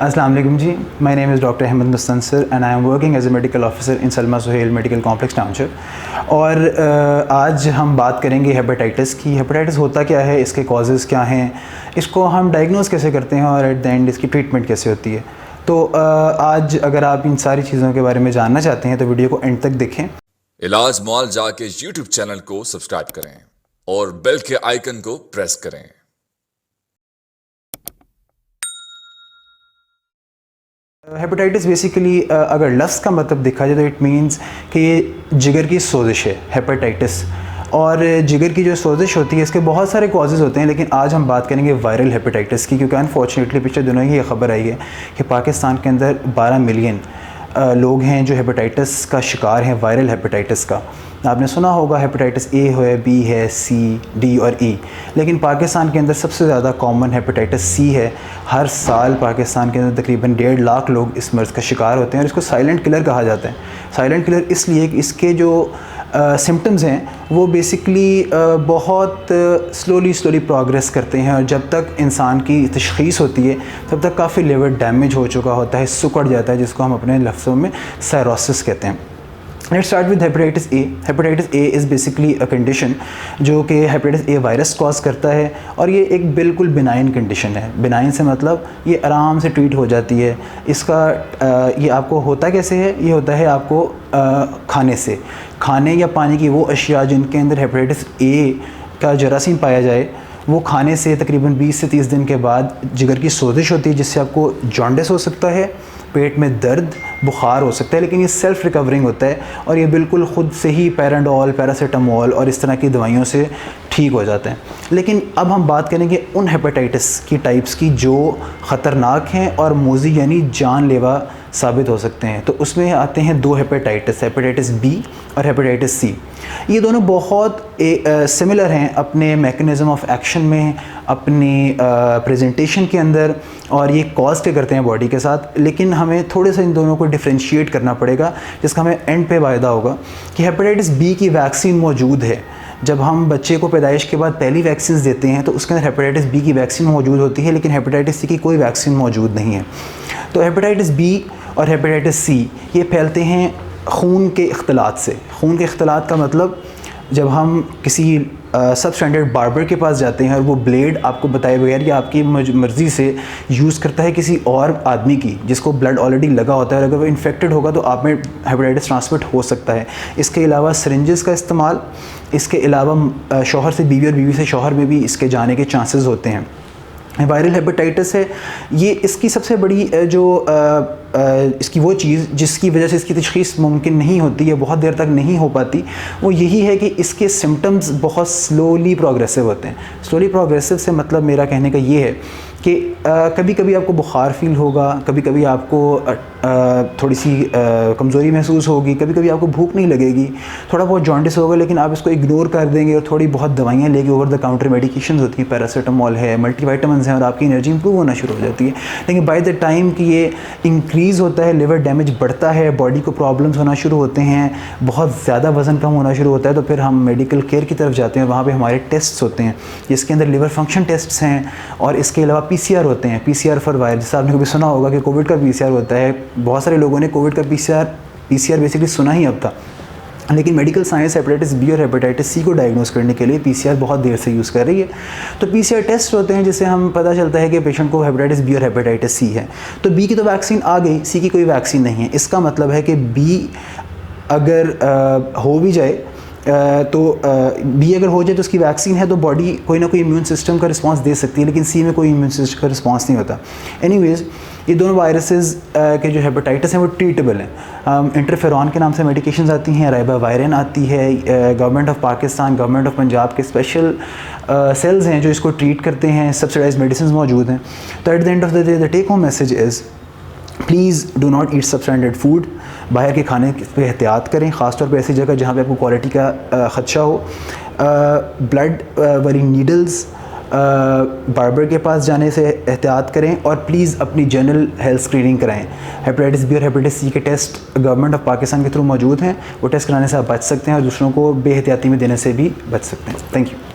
अस्सलाम वालेकुम जी, my name is doctor Ahmad Mustansar and I am working as a medical officer in Salma Suhail medical complex township. और आज हम बात करेंगे हेपेटाइटिस की। हेपेटाइटिस होता क्या है, इसके कॉजेज़ क्या हैं, इसको हम डायग्नोस कैसे करते हैं और एट द एंड इसकी ट्रीटमेंट कैसे होती है। तो आज अगर आप इन सारी चीज़ों के बारे में जानना चाहते हैं तो वीडियो को एंड तक देखें। इलाज मौलजा के यूट्यूब चैनल को सब्सक्राइब करें और बेल के आइकन को प्रेस करें। हेपेटाइटिस बेसिकली अगर लफ्ज़ का मतलब देखा जाए तो इट मीन्स कि ये जिगर की सोजिश है हेपेटाइटिस। और जिगर की जो सोजिश होती है इसके बहुत सारे कॉजेज़ होते हैं, लेकिन आज हम बात करेंगे वायरल हेपेटाइटिस की, क्योंकि अनफॉर्चुनेटली पिछले दिनों ही ये खबर आई है कि पाकिस्तान के अंदर 12 मिलियन लोग हैं जो हेपेटाइटिस का शिकार हैं, वायरल हेपेटाइटिस का। आपने सुना होगा हेपेटाइटिस ए है, बी है, सी, डी और ई, लेकिन पाकिस्तान के अंदर सबसे ज़्यादा कॉमन हेपेटाइटिस सी है। हर साल पाकिस्तान के अंदर तकरीबन 1.5 लाख लोग इस मर्ज़ का शिकार होते हैं और इसको साइलेंट किलर कहा जाता है। साइलेंट किलर इसलिए कि इसके जो सिम्टम्स हैं वो बेसिकली बहुत स्लोली प्रोग्रेस करते हैं, और जब तक इंसान की तशख़ीस होती है तब तक काफ़ी लिवर डैमेज हो चुका होता है, सुकड़ जाता है, जिसको हम अपने लफ्ज़ों में सायरोसिस कहते हैं। Let's start with hepatitis A. Hepatitis A is basically a condition जो कि हेपेटाइटिस ए वायरस कॉज करता है, और ये एक बिल्कुल बिनाइन कंडीशन है। बिनाइन से मतलब ये आराम से ट्रीट हो जाती है। इसका ये आपको होता कैसे है, ये होता है आपको खाने से, खाने या पानी की वो अशिया जिनके अंदर हेपेटाइटिस ए का जरासीम पाया जाए, वो खाने से तकरीबन 20 से 30 दिन के बाद जिगर की सोजिश होती है, जिससे आपको जॉन्डिस हो सकता है, पेट में दर्द, बुखार हो सकता है, लेकिन ये सेल्फ़ रिकवरिंग होता है और ये बिल्कुल ख़ुद से ही पैराडोल, पैरासीटामोल और इस तरह की दवाइयों से ठीक हो जाते हैं। लेकिन अब हम बात करेंगे उन हेपेटाइटिस की टाइप्स की जो ख़तरनाक हैं और मोज़ी यानी जानलेवा साबित हो सकते हैं। तो उसमें आते हैं 2 हेपेटाइटिस, हेपेटाइटिस बी और हेपेटाइटिस सी। ये दोनों बहुत सिमिलर हैं अपने मैकेनिज़्म ऑफ एक्शन में, अपनी प्रेजेंटेशन के अंदर, और ये कॉज के करते हैं बॉडी के साथ। लेकिन हमें थोड़े से इन दोनों को डिफ्रेंशिएट करना पड़ेगा, जिसका हमें एंड पे वायदा होगा कि हेपेटाइटिस बी की वैक्सीन मौजूद है। जब हम बच्चे को पैदाइश के बाद पहली वैक्सीन देते हैं तो उसके अंदर हेपेटाइटिस बी की वैक्सीन मौजूद होती है, लेकिन हेपेटाइटिस सी की कोई वैक्सीन मौजूद नहीं है। तो हेपेटाइटिस बी और हेपेटाइटिस सी ये फैलते हैं खून के इख्तलात से। खून के इख्तलात का मतलब जब हम किसी सब स्टैंडर्ड बार्बर के पास जाते हैं और वो ब्लेड आपको बताए बगैर या आपकी मर्ज़ी से यूज़ करता है किसी और आदमी की जिसको ब्लड ऑलरेडी लगा होता है, और अगर वो इन्फेक्टेड होगा तो आप में हेपेटाइटिस ट्रांसमिट हो सकता है। इसके अलावा सिरिंजेस का इस्तेमाल, इसके अलावा शौहर से बीवी और बीवी से शौहर में भी इसके जाने के चांसेस होते हैं। वायरल हेपेटाइटिस है ये, इसकी सबसे बड़ी जो इसकी वो चीज़ जिसकी वजह से इसकी तशख़ीस मुमकिन नहीं होती है, बहुत देर तक नहीं हो पाती, वो यही है कि इसके सिम्टम्स बहुत स्लोली प्रोग्रेसिव होते हैं। स्लोली प्रोग्रेसिव से मतलब मेरा कहने का ये है कि कभी कभी आपको बुखार फील होगा, कभी कभी आपको थोड़ी सी कमज़ोरी महसूस होगी, कभी कभी आपको भूख नहीं लगेगी, थोड़ा बहुत जॉन्डिस होगा, लेकिन आप इसको इग्नोर कर देंगे और थोड़ी बहुत दवाइयाँ लेके, ओवर द काउंटर मेडिकेशंस होती हैं, पैरासीटामोल है, मल्टीविटामिन्स हैं, और आपकी एनर्जी इंप्रूव होना शुरू हो जाती है। लेकिन बाय द टाइम कि ये इंक्रीज़ होता है, लिवर डैमेज बढ़ता है, बॉडी को प्रॉब्लम्स होना शुरू होते हैं, बहुत ज़्यादा वज़न कम होना शुरू होता है, तो फिर हम मेडिकल केयर की तरफ जाते हैं। वहाँ पर हमारे टेस्ट्स होते हैं जिसके अंदर लिवर फंक्शन टेस्ट्स हैं, और इसके अलावा PCR होते हैं, PCR फॉर वायरस। जैसे आपने कभी सुना होगा कि कोविड का PCR होता है, बहुत सारे लोगों ने कोविड का PCR बेसिकली सुना ही अब था, लेकिन मेडिकल साइंस हेपेटाइटिस बी और हेपेटाइटिस सी को डायग्नोस करने के लिए PCR बहुत देर से यूज़ कर रही है। तो PCR टेस्ट होते हैं जिससे हम पता चलता है कि पेशेंट को हेपेटाइटिस बी और हेपेटाइटिस सी है। तो बी की तो वैक्सीन आ गई, सी की कोई वैक्सीन नहीं है। इसका मतलब है कि बी अगर हो भी जाए तो बी अगर हो जाए तो उसकी वैक्सीन है, तो बॉडी कोई ना कोई इम्यून सिस्टम का रिस्पांस दे सकती है, लेकिन सी में कोई इम्यून सिस्टम का रिस्पांस नहीं होता। एनीवेज़ ये दोनों वायरसेस के जो हेपेटाइटिस हैं वो ट्रीटेबल हैं। इंटरफेरॉन के नाम से मेडिकेशंस आती हैं, राइबावायरिन आती है, government of Pakistan, government of Punjab के स्पेशल सेल्स हैं जो इसको ट्रीट करते हैं, सब्सिडाइज मेडिसिन मौजूद हैं। तो at the end of the day the take home message is please do not eat substandard food. बाहर के खाने पे एहतियात करें, ख़ासतौर पे ऐसी जगह जहाँ पे आपको क्वालिटी का ख़दशा हो। ब्लड वाली नीडल्स, बार्बर के पास जाने से एहतियात करें, और प्लीज़ अपनी जनरल हेल्थ स्क्रीनिंग कराएं। हेपेटाइटिस बी और हेपेटाइटिस सी के टेस्ट गवर्नमेंट ऑफ पाकिस्तान के थ्रू मौजूद हैं, वो टेस्ट कराने से आप बच सकते हैं और दूसरों को बेहतियाती में देने से भी बच सकते हैं। Thank you.